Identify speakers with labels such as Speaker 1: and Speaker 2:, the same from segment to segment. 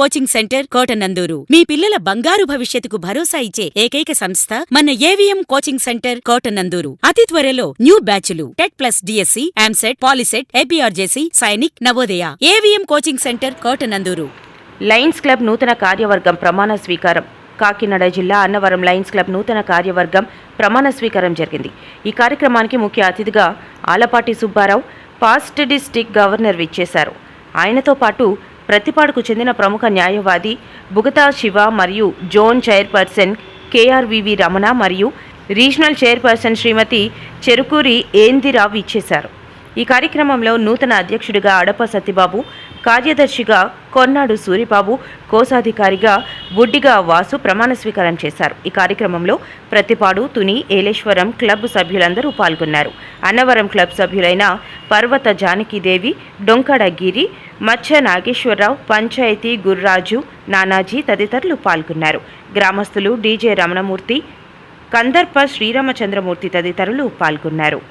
Speaker 1: Coaching centre Kotananduru మీ పిల్లల బంగారు భవిష్యత్తుకు భరోసా ఇచ్చే ఏకైక సంస్థ మన ఏవిఎం కోచింగ్ సెంటర్ కోటనందూరు. అతి త్వరలో న్యూ బ్యాచ్లు TET plus DSC, EAMCET, POLYCET, APRJC, Sainik, Navodaya. AVM coaching centre Kotananduru.
Speaker 2: Lions Club నూతన కార్యవర్గం ప్రమాణ స్వీకారం. కాకినాడ జిల్లా అన్నవరం లయన్స్ క్లబ్ నూతన కార్యవర్గం ప్రమాణ స్వీకారం జరిగింది. ఈ కార్యక్రమానికి ముఖ్య అతిథిగా Alapati Subbarao, past district governor విచ్చేశారు. ఆయనతో పాటు ప్రతిపాడుకు చెందిన ప్రముఖ న్యాయవాది బుగతా శివ మరియు జోన్ చైర్పర్సన్ కేఆర్వివి రమణ మరియు రీజనల్ చైర్పర్సన్ శ్రీమతి చెరుకూరి ఏందిరావు ఇచ్చేశారు. ఈ కార్యక్రమంలో నూతన అధ్యక్షుడిగా అడప సత్యబాబు, కార్యదర్శిగా కొన్నాడు సూరిబాబు, కోశాధికారిగా బుడ్డిగా వాసు ప్రమాణ స్వీకారం చేశారు. ఈ కార్యక్రమంలో ప్రతిపాడు, తుని, ఏలేశ్వరం క్లబ్ సభ్యులందరూ పాల్గొన్నారు. అన్నవరం క్లబ్ సభ్యులైన పర్వత జానకీదేవి, డొంకడ గిరి, మచ్చ నాగేశ్వరరావు, పంచాయతీ గుర్రాజు, నానాజీ తదితరులు పాల్గొన్నారు. గ్రామస్తులు డీజే రమణమూర్తి, కందర్ప శ్రీరామచంద్రమూర్తి తదితరులు పాల్గొన్నారు.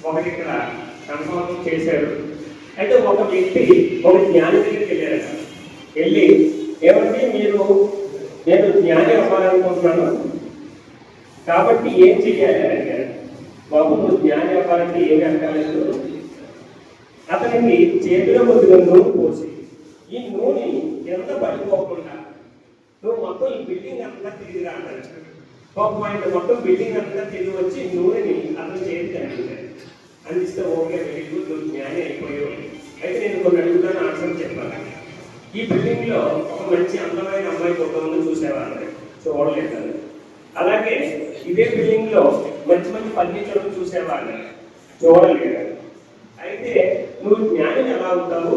Speaker 3: ఒకటి ఇక్కడ కన్ఫర్మ్ చేశారు. అయితే ఒక వ్యక్తి ఒక జ్ఞాని దగ్గరికి వెళ్ళారట. వెళ్ళి ఏమంటే నేను జ్ఞాని అవ్వాలనుకుంటున్నాను కాబట్టి ఏం చెయ్యాలి అని అడిగారు. బాబు నువ్వు జ్ఞాని అవ్వాలంటే ఏమి అడగలేదు, అతనికి చేతిలో కొద్దిగా నూనె పోసి ఈ నూనె ఎంత పడిపోకుండా నువ్వు మొత్తం ఈ బిల్డింగ్ అంతా తిరిగి రావాలి. ఒక పాయింట్ మొత్తం బిల్డింగ్ అంతా తిరిగి వచ్చి నూనెని అతను చేతికి అందించారు. అందిస్తే ఓకే వెరీ గుడ్, నువ్వు జ్ఞాని అయిపోయావు. అయితే నేను కొన్ని అడుగుతాను, ఆన్సర్ చెప్పాను. ఈ బిల్డింగ్ లో ఒక మంచి అందమైన అమ్మాయి ఫోటో ఉంది, చూసేవాళ్ళు చూడలేదు. అలాగే ఇదే బిల్డింగ్ లో మంచి మంచి ఫర్నిచర్ చూసేవాళ్ళు చూడలేదు. అయితే నువ్వు జ్ఞాని ఎలా అవుతావు?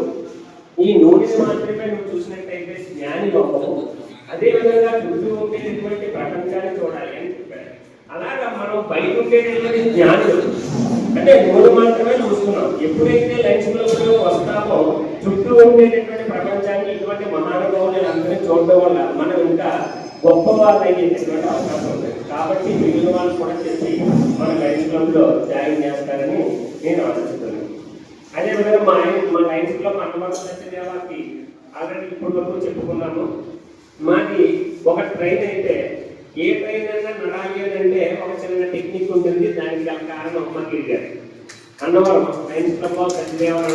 Speaker 3: ఈ నూనెని మాత్రమే నువ్వు చూసినట్టయితే జ్ఞాని అవ్వవు. అదేవిధంగా చుట్టూ ఉండేటటువంటి ప్రపంచాన్ని చూడాలి అని చెప్పారు. అలాగా మనం బయట ఉండేటటువంటి జ్ఞానులు అంటే నూనె మాత్రమే చూస్తున్నాం. ఎప్పుడైతే లైన్స్ క్లబ్లో వస్తామో చుట్టూ ఉండేటటువంటి ప్రపంచాన్ని ఇటువంటి మహానుభావులను అందరినీ చూడడం వల్ల మనం ఇంకా గొప్ప వాళ్ళు అయ్యేటటువంటి అవకాశం ఉంది. కాబట్టి మిగిలిన వాళ్ళు కూడా చెప్పి మన లైన్స్ క్లబ్లో జాయిన్ చేస్తారని నేను ఆలోచిస్తున్నాను. అదేవిధంగా మా లైన్స్ క్లబ్ అన్నవరం సత్యదేవాకి ఆల్రెడీ ఇప్పటి వరకు చెప్పుకున్నాము. మాది ఒక ట్రైన్ అయితే ఏ ట్రైన్ అయినా నడాలి అని అంటే ఒక చిన్న టెక్నిక్ ఉంటుంది. దానికి గల కారణం మా గిరిగారు. అన్నవరం లయన్స్ క్లబ్ సత్యదేవాలు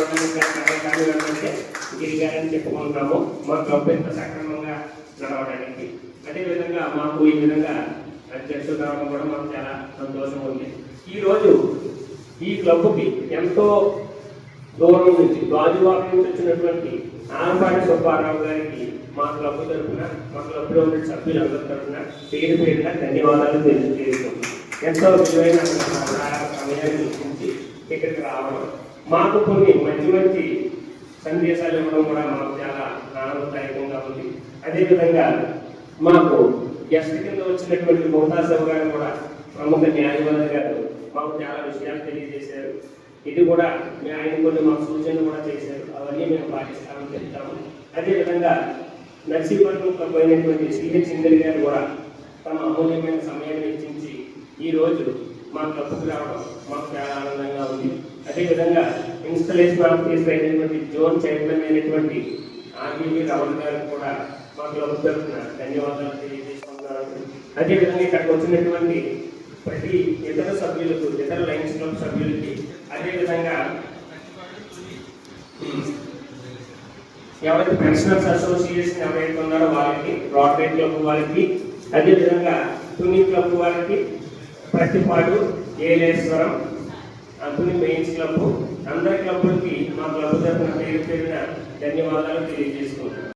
Speaker 3: అంటే గిరిగారని చెప్పుకుంటున్నాము. మా క్లబ్ ఎంత సక్రమంగా నడవడానికి. అదేవిధంగా మాకు ఈ విధంగా అధ్యక్షుడు రావడం కూడా మాకు చాలా సంతోషం ఉంది. ఈరోజు ఈ క్లబ్కి ఎంతో దూరం నుంచి గాజువాక నుంచి వచ్చినటువంటి ఆలపాటి సుబ్బారావు గారికి మా క్లబ్ తరఫున, మా క్లబ్లో ఉన్న సభ్యులందరి తరఫున పేరు పేరున ధన్యవాదాలు తెలియజేస్తున్నాం. ఎంతో విలువైన సమయాన్ని గురించి ఇక్కడికి రావడం, మాకు కొన్ని మంచి మంచి సందేశాలు ఇవ్వడం కూడా మాకు చాలా ఆనందదాయకంగా ఉంది. అదేవిధంగా మాకు గెస్ట్ కింద వచ్చినటువంటి మోతాజవ్ గారు కూడా ప్రముఖ న్యాయవాది గారు మాకు చాలా విషయాలు తెలియజేశారు. ఇది కూడా ఆయన కొన్ని మాకు సూచనలు కూడా చేశారు. అవన్నీ మేము పాటిస్తామని చెప్తాము. అదేవిధంగా నర్సీపట్నంలో పోయినటువంటి సిహెచ్ ఇందరి గారు కూడా తమ అమూల్యమైన సమయాన్ని వెచ్చించి ఈరోజు మా క్లబ్కు రావడం మాకు చాలా ఆనందంగా ఉంది. అదేవిధంగా ఇన్స్టలేషన్ ఆఫీస్ అయినటువంటి జోన్ చైర్మన్ అయినటువంటి ఆర్వీవి రమణ గారికి కూడా మా క్లబ్ తరఫున ధన్యవాదాలు తెలియజేసుకుంటున్నాను. అదేవిధంగా ఇక్కడికి వచ్చినటువంటి ప్రతి ఇతర సభ్యులకు, ఇతర లయన్స్ క్లబ్ సభ్యులకి, అదేవిధంగా ఎవరైతే పెన్షనర్స్ అసోసియేషన్ ఎవరైతే ఉన్నారో వాళ్ళకి, రోటరీ క్లబ్ వాళ్ళకి, అదేవిధంగా తుని క్లబ్ వాళ్ళకి, ప్రతిపాడు, ఏలేశ్వరం, తుని మెయిన్స్ క్లబ్, అందరి క్లబ్లకి మా క్లబ్ తరఫున పేరు పేరున ధన్యవాదాలు తెలియజేసుకుంటున్నాను.